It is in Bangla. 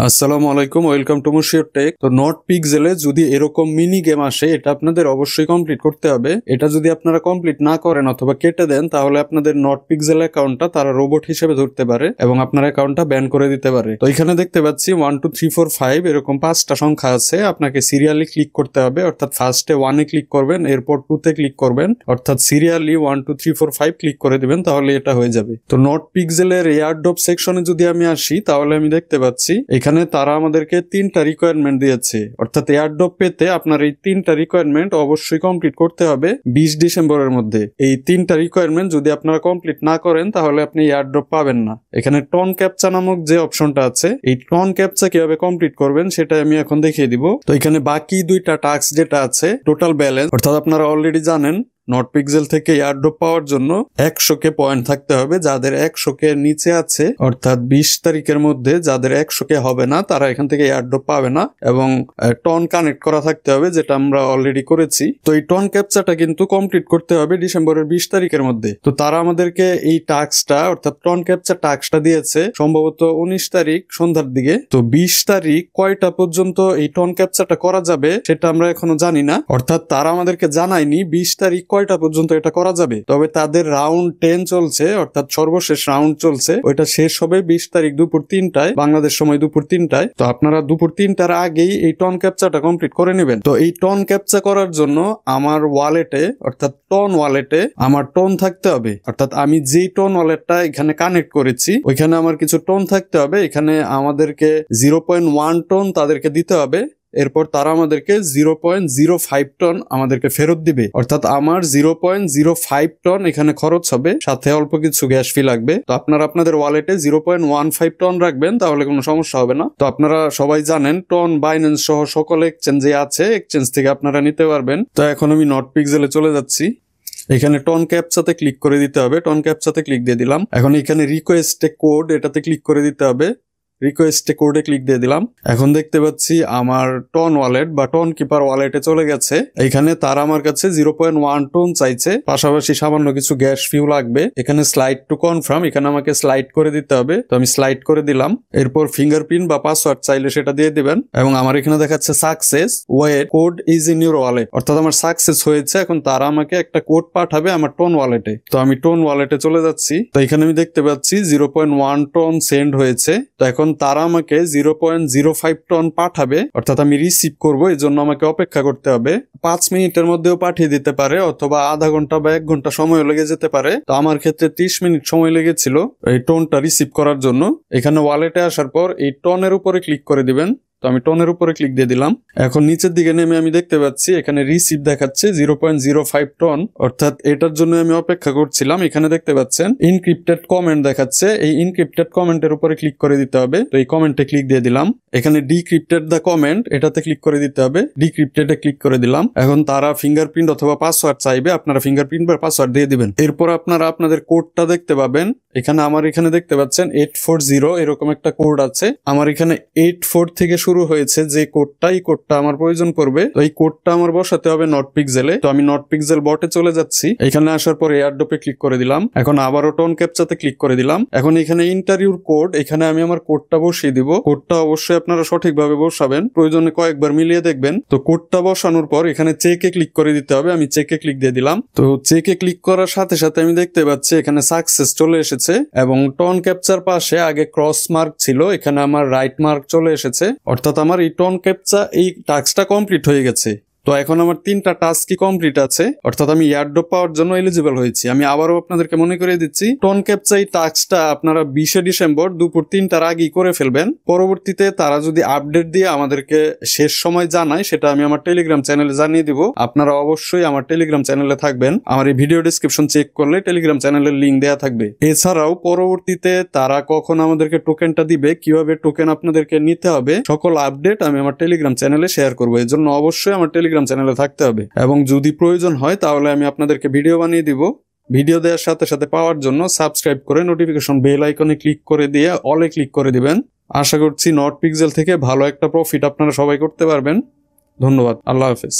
আসসালামু আলাইকুম, ওয়েলকাম টু মুশিয়র টেক। তো নট পিক্সেলে যদি এরকম মিনি গেম আসে, এটা আপনাদের অবশ্যই কমপ্লিট করতে হবে। এটা যদি আপনারা কমপ্লিট না করেন অথবা কেটে দেন, তাহলে আপনাদের নট পিক্সেল অ্যাকাউন্টটা তারা রোবট হিসেবে ধরতে পারে এবং আপনার অ্যাকাউন্টটা ব্যান করে দিতে পারে। তো এখানে দেখতে পাচ্ছি 1 2 3 4 5 এরকম 5টা সংখ্যা আছে। আপনাকে সিরিয়ালি ক্লিক করতে হবে, অর্থাৎ ফার্স্টে 1-এ ক্লিক করবেন, এরপর 2-তে ক্লিক করবেন, অর্থাৎ সিরিয়ালি 1 2 3 4 5 ক্লিক করে দিবেন, তাহলে এটা হয়ে যাবে। তো নট পিক্সেলের এয়ারড্রপ সেকশনে যদি আমি আসি, তাহলে আমি দেখতে পাচ্ছি এখানে তারা আমাদেরকে 3টা রিকোয়ারমেন্ট দিয়েছে, অর্থাৎ এয়ারড্রপ পেতে আপনার এই 3টা রিকোয়ারমেন্ট অবশ্যই কমপ্লিট করতে হবে 20 ডিসেম্বরের মধ্যে। এই 3টা রিকোয়ারমেন্ট যদি আপনারা কমপ্লিট না করেন, তাহলে আপনি এয়ারড্রপ পাবেন না। এখানে টন ক্যাপচা নামক যে অপশনটা আছে, এই টন ক্যাপচা কিভাবে কমপ্লিট করবেন সেটা আমি এখন দেখিয়ে দিব। তো এখানে বাকি 2টা টাস্ক যেটা আছে, টোটাল ব্যালেন্স, অর্থাৎ আপনারা অলরেডি জানেন নট পিক্সেল থেকে এয়ারড্রপ পাওয়ার জন্য 100K পয়েন্ট থাকতে হবে। যাদের 100K নিচে আছে, অর্থাৎ 20 তারিখের মধ্যে যাদের 100K হবে না, তারা এখান থেকে এয়ারড্রপ পাবে না। এবং টন কানেক্ট করা থাকতে হবে, যেটা আমরা অলরেডি করেছি। তো এই টন ক্যাপচাটা কিন্তু কমপ্লিট করতে হবে ডিসেম্বরের 20 তারিখের মধ্যে। তো তারা আমাদেরকে এই টাস্কটা, অর্থাৎ টন ক্যাপচার টাস্কটা দিয়েছে সম্ভবত 19 তারিখ সন্ধ্যার দিকে। তো 20 তারিখ কয়টা পর্যন্ত এই টন ক্যাপচারটা করা যাবে সেটা আমরা এখনো জানি না, অর্থাৎ তারা আমাদেরকে জানায়নি 20 তারিখ কয়টা পর্যন্ত এটা করা যাবে। তবে তাদের রাউন্ড 10 চলছে, অর্থাৎ সর্বশেষ রাউন্ড চলছে, ওইটা শেষ হবে 20 তারিখ দুপুর 3টায়, বাংলাদেশ সময় দুপুর 3টায়। তো আপনারা দুপুর 3টার আগেই এই টন ক্যাপচাটা কমপ্লিট করে নেবেন। তো এই টন ক্যাপচা করার জন্য আমার ওয়ালেটে, অর্থাৎ টন ওয়ালেটে আমার টোন থাকতে হবে, অর্থাৎ আমি যেই টোন ওয়ালেটটা এখানে কানেক্ট করেছি ওইখানে আমার কিছু টোন থাকতে হবে। এখানে আমাদেরকে 0.1 টোন তাদেরকে দিতে হবে। এরপর তারা আমাদেরকে 0.05 টন আমাদেরকে ফেরত দিবে, অর্থাৎ আমার 0.05 টন এখানে খরচ হবে, সাথে অল্প কিছু গ্যাস ফি লাগবে। তো আপনারা আপনাদের ওয়ালেটে 0.15 টন রাখবেন, তাহলে কোনো সমস্যা হবে না। তো আপনারা সবাই জানেন টন, বাইন্যান্স সহ সকল এক্সচেঞ্জে আছে, এক্সচেঞ্জ থেকে আপনারা নিতে পারবেন। তো এখন আমি নট পিক্সেলে চলে যাচ্ছি। এখানে টন ক্যাপচাতে ক্লিক করে দিতে হবে, টন ক্যাপচাতে ক্লিক দিয়ে দিলাম। এখন এখানে রিকোয়েস্ট কোড, এটাতে ক্লিক করে দিতে হবে। রিকোয়েস্টে কোডে ক্লিক দিয়ে দিলাম। এখন দেখতে পাচ্ছি আমার টন ওয়ালেট বা টন কিপার ওয়ালেটে চলে গেছে। এখানে তারা আমার কাছে 0.1 টন চাইছে, পাশাপাশি সামান্য কিছু গ্যাস ফিউ লাগবে। এখানে স্লাইড টু কনফার্ম, এখানে আমাকে স্লাইড করে দিতে হবে। তো আমি স্লাইড করে দিলাম। এরপর ফিঙ্গারপ্রিন্ট বা পাসওয়ার্ড চাইলে সেটা দিয়ে দিবেন। এবং আমার এখানে দেখাচ্ছে success, wait code is in your wallet, অর্থাৎ আমার সাকসেস হয়েছে। এখন তারা আমাকে একটা কোড পাঠাবে আমার টোন ওয়ালেটে। তো আমি টোন ওয়ালেটে চলে যাচ্ছি। তো এখানে আমি দেখতে পাচ্ছি 0.1 টন সেন্ড হয়েছে। তো এখন তারা আমাকে 0.05 টন পাঠাবে, অর্থাৎ আমি রিসিভ করবো। এই জন্য আমাকে অপেক্ষা করতে হবে। 5 মিনিটের মধ্যেও পাঠিয়ে দিতে পারে, অথবা আধা ঘন্টা বা 1 ঘন্টা সময় লেগে যেতে পারে। তো আমার ক্ষেত্রে 30 মিনিট সময় লেগেছিল এই টোনটা রিসিভ করার জন্য। এখানে ওয়ালেটে আসার পর এই টোনের উপরে ক্লিক করে দিবেন। তো আমি টোনের উপরে ক্লিক দিয়ে দিলাম। এখন নিচের দিকে নেমে আমি দেখতে পাচ্ছি এখানে রিসিভ দেখাচ্ছে 0.05 টন, অর্থাৎ এটার জন্য আমি অপেক্ষা করছিলাম। এখানে দেখতে পাচ্ছেন ইনক্রিপ্টেড কমেন্ট দেখাচ্ছে, এই ইনক্রিপ্টেড কমেন্টের উপরে ক্লিক করে দিতে হবে। তো এই কমেন্টে ক্লিক দিয়ে দিলাম। এখানে ডিক্রিপ্টেড দ্য কমেন্ট, এটাতে ক্লিক করে দিতে হবে। ডিক্রিপ্টেডে ক্লিক করে দিলাম। এখন তারা ফিঙ্গারপ্রিন্ট অথবা পাসওয়ার্ড চাইবে, আপনারা ফিঙ্গারপ্রিন্ট বা পাসওয়ার্ড দিয়ে দিবেন। এরপর আপনারা আপনাদের কোডটা দেখতে পাবেন। আমার এখানে দেখতে পাচ্ছেন 840 এরকম একটা কোড আছে। আমার এখানে 84 থেকে শুরু হয়েছে যে কোডটা, এই কোডটা আমার প্রয়োজন পড়বে। তো এই কোডটা আমার বসাতে হবে নট পিক্সেলে। তো আমি নট পিক্সেল বটে চলে যাচ্ছি। এখানে আসার পর এয়ারড্রপে ক্লিক করে দিলাম। এখন আবারও টন ক্যাপচাতে ক্লিক করে দিলাম। এখন এখানে ইন্টারভিউর কোড, এখানে আমি আমার কোডটা বসিয়ে দিব। কোডটা অবশ্যই আপনারা সঠিকভাবে বসাবেন, প্রয়োজনে কয়েকবার মিলিয়ে দেখবেন। তো কোডটা বসানোর পর এখানে চেকে ক্লিক করে দিতে হবে। আমি চেকে ক্লিক দিয়ে দিলাম। তো চেকে ক্লিক করার সাথে সাথে আমি দেখতে পাচ্ছি এখানে সাকসেস চলে এসেছে, এবং টন ক্যাপচার পাশে আগে ক্রস মার্ক ছিল, এখানে আমার রাইট মার্ক চলে এসেছে, অর্থাৎ আমার এই টন ক্যাপচা এই টাস্কটা কমপ্লিট হয়ে গেছে। তো এখন আমার 3টা টাস্কই কমপ্লিট আছে, অর্থাৎ আমি এয়ারড্রপ পাওয়ার জন্য এলিজিবল হয়েছি। আমি আবারও আপনাদেরকে মনে করিয়ে দিচ্ছি, টন ক্যাপচা এই টাস্কটা আপনারা 20 ডিসেম্বর দুপুর 3টার আগেই করে ফেলবেন। পরবর্তীতে তারা যদি আপডেট দিয়ে আমাদেরকে শেষ সময় জানায়, সেটা আমি আমার টেলিগ্রাম চ্যানেলে জানিয়ে দিব। আপনারা অবশ্যই আমার টেলিগ্রাম চ্যানেলে থাকবেন। আমার এই ভিডিও ডেসক্রিপশন চেক করলে টেলিগ্রাম চ্যানেলের লিঙ্ক দেওয়া থাকবে। এছাড়াও পরবর্তীতে তারা কখন আমাদেরকে টোকেনটা দিবে, কিভাবে টোকেন আপনাদেরকে নিতে হবে, সকল আপডেট আমি আমার টেলিগ্রাম চ্যানেলে শেয়ার করবো। এর জন্য অবশ্যই আমার টেলিগ্রাম চ্যানেলে থাকতে হবে, এবং যদি প্রয়োজন হয় তাহলে আমি আপনাদেরকে ভিডিও বানিয়ে দিব। ভিডিও দেওয়ার সাথে সাথে পাওয়ার জন্য সাবস্ক্রাইব করে নোটিফিকেশন বেল আইকনে ক্লিক করে দিয়ে অলে ক্লিক করে দিবেন। আশা করছি নট পিক্সেল থেকে ভালো একটা প্রফিট আপনারা সবাই করতে পারবেন। ধন্যবাদ। আল্লাহ হাফেজ।